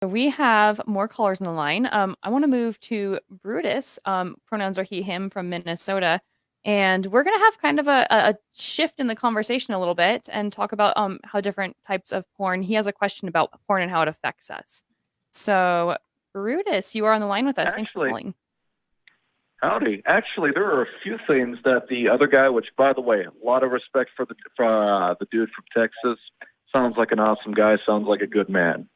So we have more callers on the line. I want to move to Brutus. Pronouns are he, him from Minnesota. And we're going to have kind of a shift in the conversation a little bit and talk about how different types of porn. He has a question about porn and how it affects us. So, Brutus, you are on the line with us. Thanks for Actually, calling. howdy. Actually, there are a few things that the other guy, which, by the way, a lot of respect for the dude from Texas. Sounds like an awesome guy. Sounds like a good man.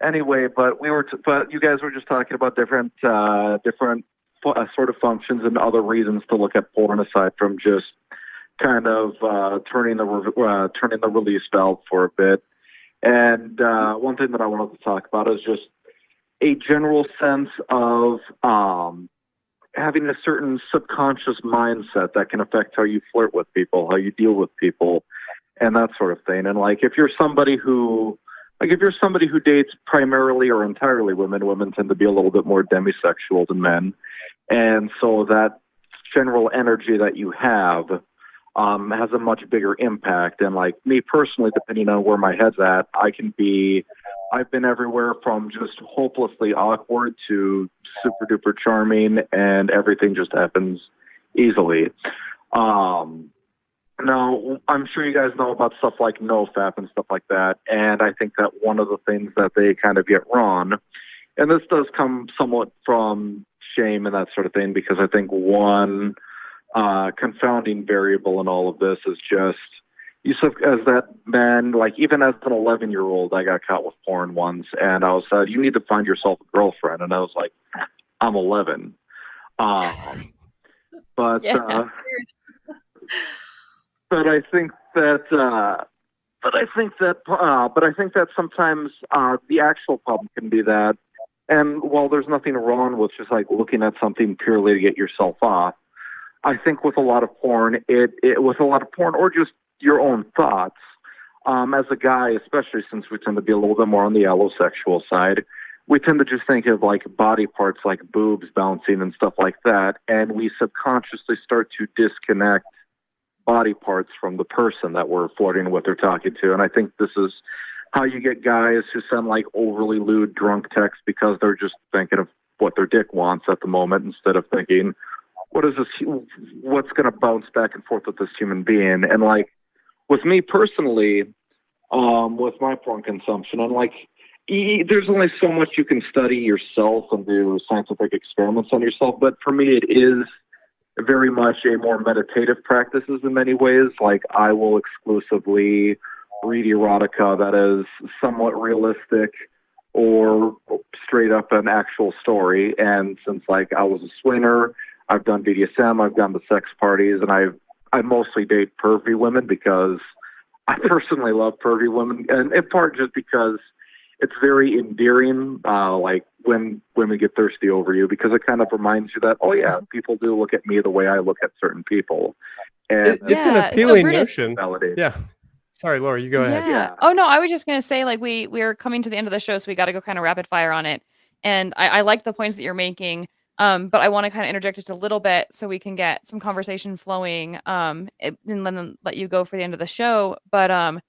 Anyway, but you guys were just talking about different sort of functions and other reasons to look at porn aside from just kind of turning the release valve for a bit. And one thing that I wanted to talk about is just a general sense of having a certain subconscious mindset that can affect how you flirt with people, how you deal with people, and that sort of thing. And like, if you're somebody who dates primarily or entirely women tend to be a little bit more demisexual than men. And so that general energy that you have has a much bigger impact. And like me personally, depending on where my head's at, I've been everywhere from just hopelessly awkward to super duper charming, and everything just happens easily. Now, I'm sure you guys know about stuff like NoFap and stuff like that, and I think that one of the things that they kind of get wrong, and this does come somewhat from shame and that sort of thing, because I think one confounding variable in all of this is just, as that man, like even as an 11-year-old, I got caught with porn once, and I was said, you need to find yourself a girlfriend, and I was like, I'm 11. But Yeah. But I think that sometimes the actual problem can be that, and while there's nothing wrong with just like looking at something purely to get yourself off, I think with a lot of porn, or just your own thoughts, as a guy, especially since we tend to be a little bit more on the allosexual side, we tend to just think of like body parts like boobs bouncing and stuff like that, and we subconsciously start to disconnect body parts from the person that we're flirting with or talking to. And I think this is how you get guys who send like overly lewd drunk texts because they're just thinking of what their dick wants at the moment instead of thinking, what's going to bounce back and forth with this human being? And like with me personally, with my porn consumption, and like there's only so much you can study yourself and do scientific experiments on yourself, but for me it is very much a more meditative practices in many ways. Like I will exclusively read erotica that is somewhat realistic or straight up an actual story. And since like I was a swinger, I've done BDSM, I've gone to sex parties, and I mostly date pervy women because I personally love pervy women, and in part just because it's very endearing, like when women get thirsty over you, because it kind of reminds you that, oh yeah, people do look at me the way I look at certain people. And it's an appealing notion. Yeah. Sorry, Laura, you go ahead. Yeah. Oh no, I was just gonna say, like, we're coming to the end of the show, so we got to go kind of rapid fire on it. And I like the points that you're making, but I want to kind of interject just a little bit so we can get some conversation flowing, and then let you go for the end of the show. But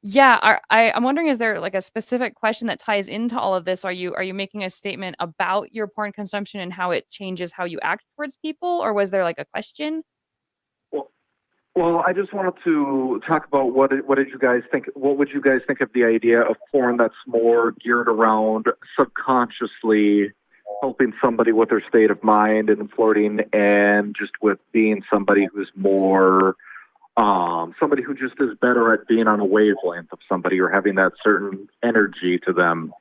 yeah, I'm wondering, is there like a specific question that ties into all of this? Are you making a statement about your porn consumption and how it changes how you act towards people, or was there like a question? Well, I just wanted to talk about what did you guys think? What would you guys think of the idea of porn that's more geared around subconsciously helping somebody with their state of mind and flirting, and just with being somebody who's more somebody who just is better at being on a wavelength of somebody or having that certain energy to them.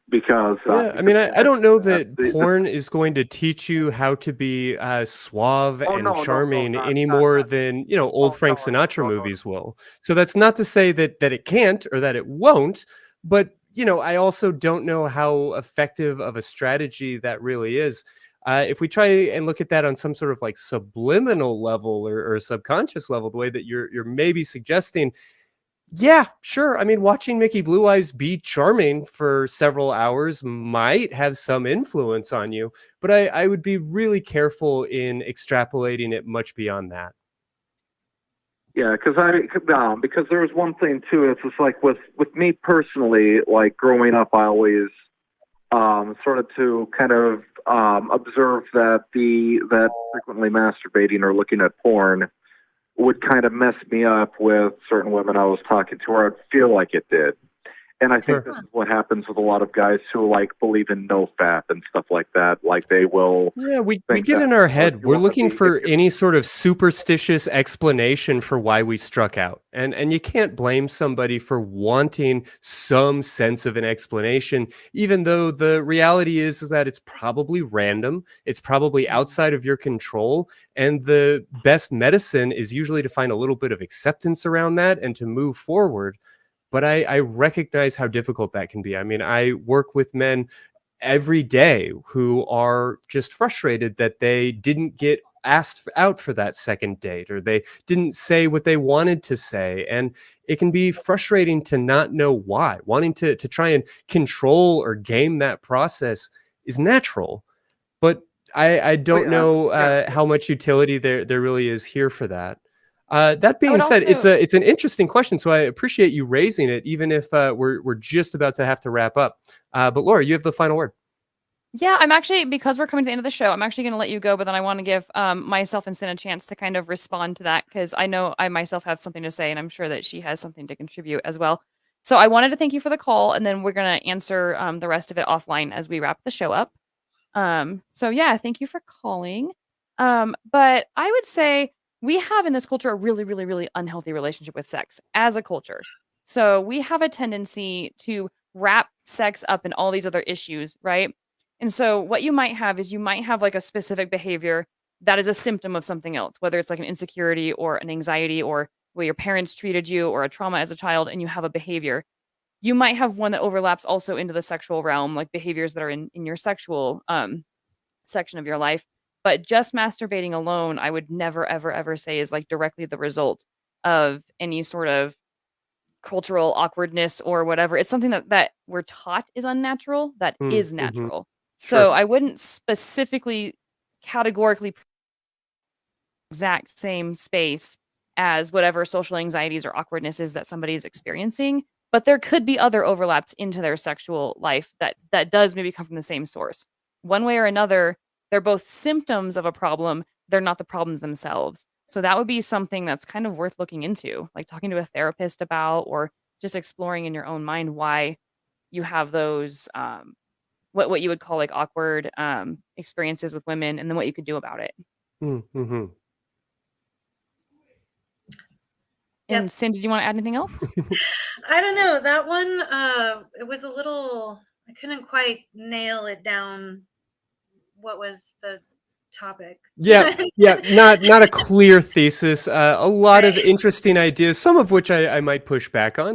Because I mean, I don't know that porn is going to teach you how to be suave and charming any more than, old Frank Sinatra movies will. So that's not to say that it can't or that it won't, but I also don't know how effective of a strategy that really is. If we try and look at that on some sort of like subliminal level or subconscious level, the way that you're maybe suggesting, yeah, sure. I mean, watching Mickey Blue Eyes be charming for several hours might have some influence on you, but I would be really careful in extrapolating it much beyond that. Yeah, because there was one thing too. It's just like with me personally, like growing up, I always started to kind of observe that that frequently masturbating or looking at porn would kind of mess me up with certain women I was talking to, or I'd feel like it did. And I think this is what happens with a lot of guys who like believe in no fap and stuff like that. Like they will. Yeah, we get in our head. We're looking for any sort of superstitious explanation for why we struck out. And you can't blame somebody for wanting some sense of an explanation, even though the reality is that it's probably random. It's probably outside of your control. And the best medicine is usually to find a little bit of acceptance around that and to move forward. But I recognize how difficult that can be. I mean, I work with men every day who are just frustrated that they didn't get asked out for that second date, or they didn't say what they wanted to say. And it can be frustrating to not know why. Wanting to try and control or game that process is natural. But I don't know how much utility there really is here for that. That being said, it's an interesting question, so I appreciate you raising it, even if we're just about to have to wrap up. But Laura, you have the final word. Yeah, I'm actually, because we're coming to the end of the show, I'm actually going to let you go, but then I want to give myself and Sinn a chance to kind of respond to that, because I know I myself have something to say, and I'm sure that she has something to contribute as well. So I wanted to thank you for the call, and then we're going to answer the rest of it offline as we wrap the show up. So yeah, thank you for calling. But I would say we have in this culture a really, really, really unhealthy relationship with sex as a culture. So we have a tendency to wrap sex up in all these other issues, right? And so what you might have is you might have like a specific behavior that is a symptom of something else, whether it's like an insecurity or an anxiety or where your parents treated you or a trauma as a child, and you have a behavior. You might have one that overlaps also into the sexual realm, like behaviors that are in your sexual section of your life. But just masturbating alone, I would never, ever, ever say is like directly the result of any sort of cultural awkwardness or whatever. It's something that we're taught is unnatural, that is natural. Sure. So I wouldn't specifically categorically exact same space as whatever social anxieties or awkwardness is that somebody is experiencing, but there could be other overlaps into their sexual life that does maybe come from the same source. One way or another, they're both symptoms of a problem, they're not the problems themselves. So that would be something that's kind of worth looking into, like talking to a therapist about, or just exploring in your own mind why you have those what you would call like awkward experiences with women, and then what you could do about it. Mm-hmm. And Sinn, did you want to add anything else? I don't know. That one, it was a little, I couldn't quite nail it down. What was the topic? Yeah, not a clear thesis. A lot of interesting ideas, some of which I might push back on.